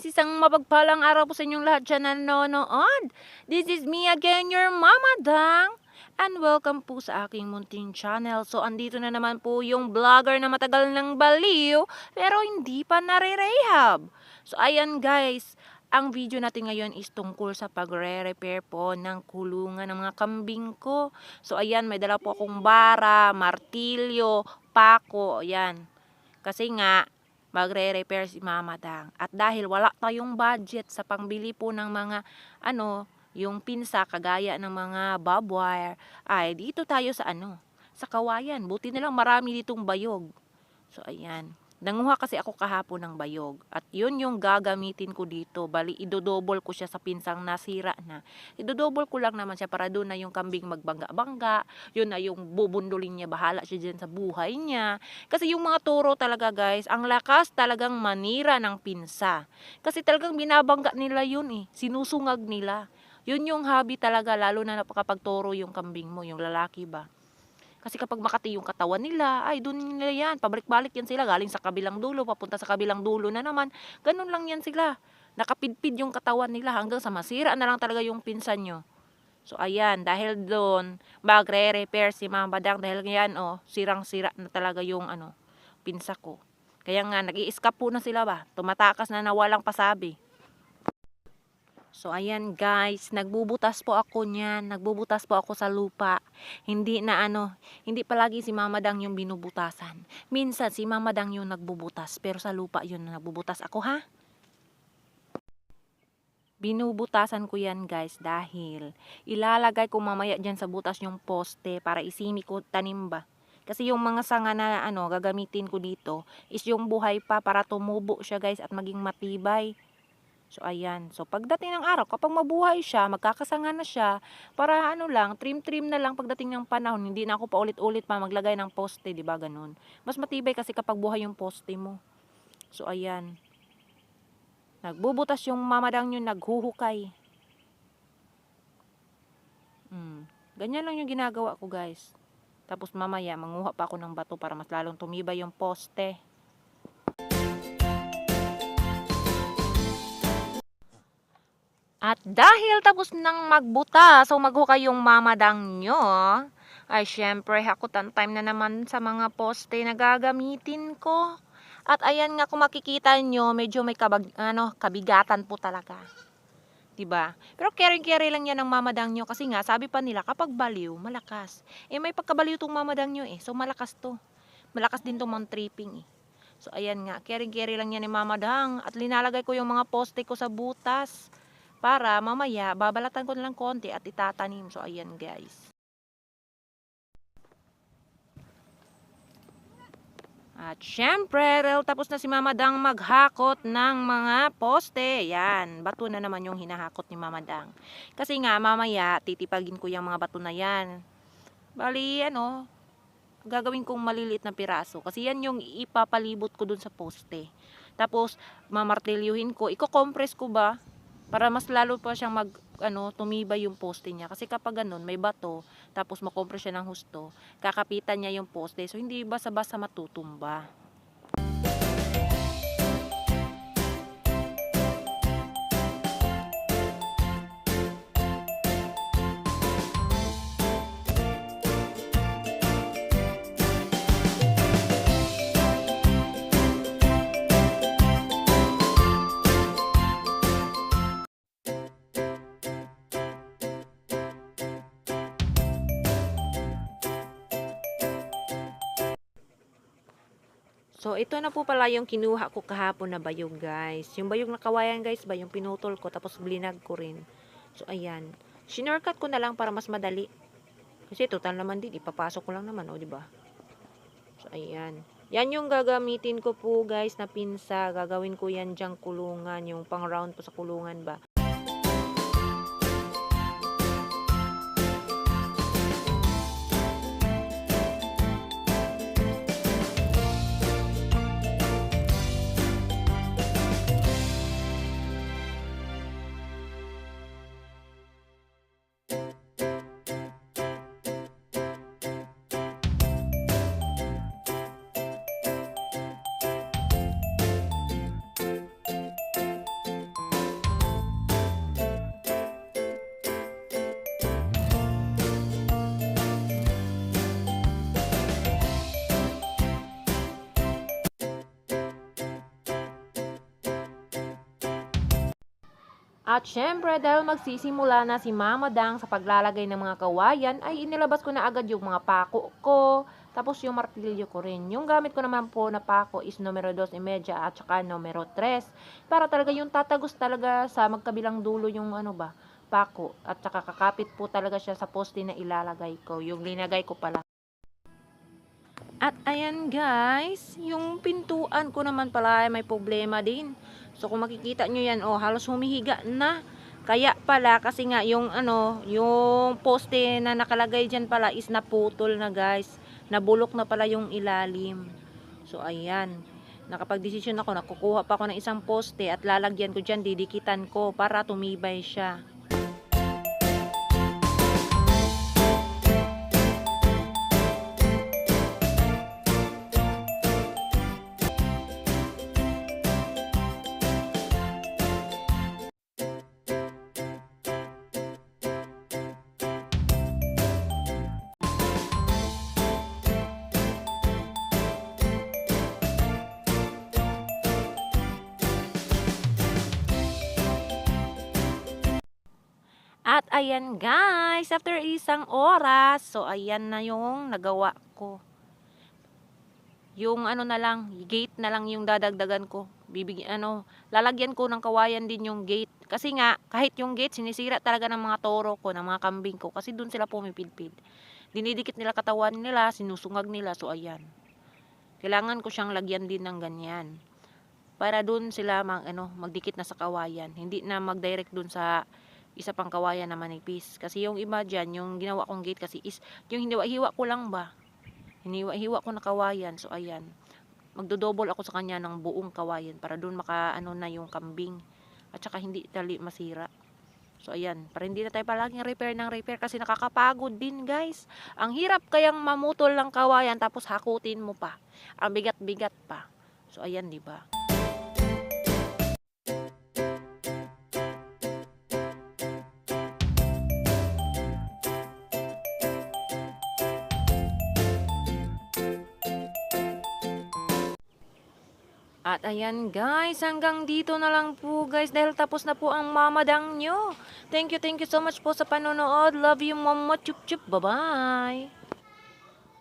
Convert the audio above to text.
guys, isang mapagpalang araw po sa inyong lahat dyan na nanonood. This is me again, your Mama Dang. And welcome po sa aking munting channel. So, andito na naman po yung vlogger na matagal ng baliw, pero hindi pa nare-rehab. So, ayan guys, ang video natin ngayon is tungkol sa pagre-repair po ng kulungan ng mga kambing ko. So, ayan, may dala po akong bara, martilyo, pako, ayan. Kasi nga, magre-repair si Mama Dang. At dahil wala tayong budget sa pangbili po ng mga yung pinsa kagaya ng mga barbed wire, ay dito tayo sa sa kawayan. Buti na lang marami ditong bayog. So ayan. Nanguha kasi ako kahapon ng bayog. At yun yung gagamitin ko dito. Bali, idodouble ko siya sa pinsang nasira na. Idodouble ko lang naman siya para doon na yung kambing magbangga-bangga. Yun na yung bubundulin niya. Bahala siya dyan sa buhay niya. Kasi yung mga toro talaga guys, ang lakas talagang manira ng pinsa. Kasi talagang binabangga nila yun eh. Sinusungag nila. Yun yung hobby talaga, lalo na kapag toro yung kambing mo, yung lalaki ba. Kasi kapag makati yung katawan nila, ay doon nila yan, pabalik-balik yan sila, galing sa kabilang dulo, papunta sa kabilang dulo na naman, ganun lang yan sila. Nakapidpid yung katawan nila hanggang sa masira na lang talaga yung pinsan nyo. So ayan, dahil doon, magre-repair si Mama Dang, dahil yan, sirang-sira na talaga yung pinsa ko. Kaya nga, nag-i-escape po na sila ba, tumatakas na nawalang pasabi. So, ayan guys, nagbubutas po ako niyan. Nagbubutas po ako sa lupa. Hindi na hindi palagi si Mama Dang yung binubutasan. Minsan si Mama Dang yung nagbubutas, pero sa lupa yun na nagbubutas ako, ha? Binubutasan ko yan guys dahil ilalagay ko mamaya dyan sa butas yung poste para isimi ko tanim ba. Kasi yung mga sanga na gagamitin ko dito is yung buhay pa para tumubo siya guys at maging matibay. So, ayan. So, pagdating ng araw, kapag mabuhay siya, magkakasanga na siya, para lang, trim-trim na lang pagdating ng panahon. Hindi na ako paulit-ulit pa maglagay ng poste, di ba ganun? Mas matibay kasi kapag buhay yung poste mo. So, ayan. Nagbubutas yung Mama Dang yun, naghuhukay. Ganyan lang yung ginagawa ko, guys. Tapos mamaya, manguha pa ako ng bato para mas lalong tumibay yung poste. At dahil tapos nang magbuta, so maghukay yung Mama Dang nyo, ay syempre hakutan time na naman sa mga poste na gagamitin ko. At ayan nga kung makikita nyo, medyo may kabigatan po talaga. Diba? Pero carry lang yan ng Mama Dang nyo kasi nga sabi pa nila kapag baliw, malakas. Eh may pagkabaliw tong Mama Dang nyo eh, so malakas to. Malakas din tong mga tripping eh. So ayan nga, carry lang yan ni Mama Dang at linalagay ko yung mga poste ko sa butas. Para mamaya, babalatan ko na lang konti at itatanim. So, ayan guys. At syempre, tapos na si Mama Dang maghakot ng mga poste. Yan, bato na naman yung hinahakot ni Mama Dang. Kasi nga, mamaya, titipagin ko yung mga bato na yan. Bali, gagawin kong maliliit na piraso. Kasi yan yung ipapalibot ko dun sa poste. Tapos, mamartilyuhin ko. Iko-compress ko ba? Para mas lalo pa siyang tumibay yung poste niya. Kasi kapag ganun, may bato, tapos makompres siya ng husto, kakapitan niya yung poste. So, hindi basa-basa matutumba. So, ito na po pala yung kinuha ko kahapon na bayog, guys. Yung bayog na kawayan, guys, ba? Yung pinutol ko, tapos blinag ko rin. So, ayan. Shinortcut ko na lang para mas madali. Kasi total naman din, ipapasok ko lang naman, di ba? So, ayan. Yan yung gagamitin ko po, guys, na pinsa. Gagawin ko yan dyang kulungan, yung pang round po sa kulungan ba. At syempre, dahil magsisimula na si Mama Dang sa paglalagay ng mga kawayan, ay inilabas ko na agad yung mga pako ko, tapos yung martilyo ko rin. Yung gamit ko naman po na pako is numero 2.5 at saka numero 3. Para talaga yung tatagos talaga sa magkabilang dulo yung pako. At saka kakapit po talaga siya sa poste na ilalagay ko. Yung linagay ko pala. At ayan guys, yung pintuan ko naman pala ay may problema din. So kung makikita nyo yan, halos humihiga na. Kaya pala kasi nga yung poste na nakalagay dyan pala is naputol na guys. Nabulok na pala yung ilalim. So ayan, nakapag-desisyon ako, nakukuha pa ako ng isang poste at lalagyan ko dyan, didikitan ko para tumibay siya. At ayan guys, after isang oras, so ayan na yung nagawa ko. Yung na lang, gate na lang yung dadagdagan ko. Lalagyan ko ng kawayan din yung gate. Kasi nga, kahit yung gate, sinisira talaga ng mga toro ko, ng mga kambing ko. Kasi dun sila pumipilpil. Dinidikit nila katawan nila, sinusungag nila, so ayan. Kailangan ko siyang lagyan din ng ganyan. Para dun sila magdikit na sa kawayan. Hindi na mag-direct dun sa isa pang kawayan na manipis. Kasi yung iba dyan, yung ginawa kong gate kasi is, yung hiniwa-hiwa ko lang ba. Hiniwa-hiwa ko na kawayan. So, ayan. Magdodouble ako sa kanya ng buong kawayan para dun na yung kambing. At saka hindi tali masira. So, ayan. Para hindi na tayo palaging repair ng repair kasi nakakapagod din, guys. Ang hirap kayang mamutol ng kawayan tapos hakutin mo pa. Ang bigat-bigat pa. So, ayan, diba? At ayan guys, hanggang dito na lang po guys dahil tapos na po ang mamadang nyo. Thank you so much po sa panonood. Love you mama, chup chup, bye bye.